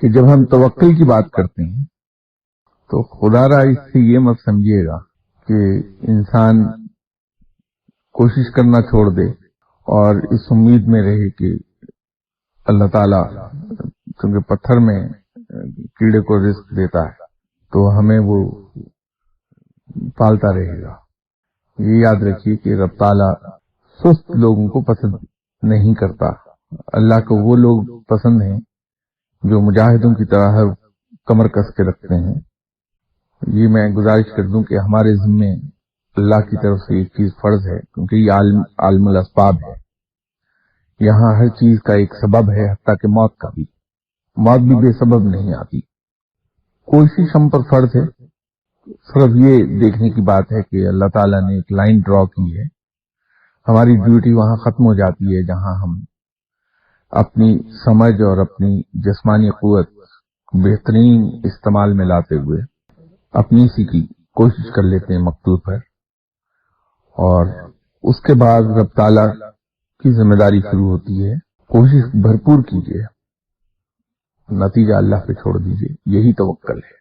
کہ جب ہم توکل کی بات کرتے ہیں تو خدا را اس سے یہ مت سمجھیے گا کہ انسان کوشش کرنا چھوڑ دے اور اس امید میں رہے کہ اللہ تعالیٰ چونکہ پتھر میں کیڑے کو رزق دیتا ہے تو ہمیں وہ پالتا رہے گا۔ یہ یاد رکھیے کہ رب تعالیٰ سست لوگوں کو پسند نہیں کرتا، اللہ کو وہ لوگ پسند ہیں جو مجاہدوں کی طرح کمر کس کے رکھتے ہیں۔ یہ میں گزارش کر دوں کہ ہمارے ذمے اللہ کی طرف سے ایک چیز فرض ہے، کیونکہ یہ عالم الاسباب ہے، یہاں ہر چیز کا ایک سبب ہے، حتیٰ کہ موت کا بھی۔ موت بھی بے سبب نہیں آتی۔ کوشش ہم پر فرض ہے، صرف یہ دیکھنے کی بات ہے کہ اللہ تعالیٰ نے ایک لائن ڈرا کی ہے، ہماری ڈیوٹی وہاں ختم ہو جاتی ہے جہاں ہم اپنی سمجھ اور اپنی جسمانی قوت بہترین استعمال میں لاتے ہوئے اپنی سی کی کوشش کر لیتے ہیں مقصود پر، اور اس کے بعد رب تعالیٰ کی ذمہ داری شروع ہوتی ہے۔ کوشش بھرپور کیجیے، نتیجہ اللہ پہ چھوڑ دیجیے، یہی توکل ہے۔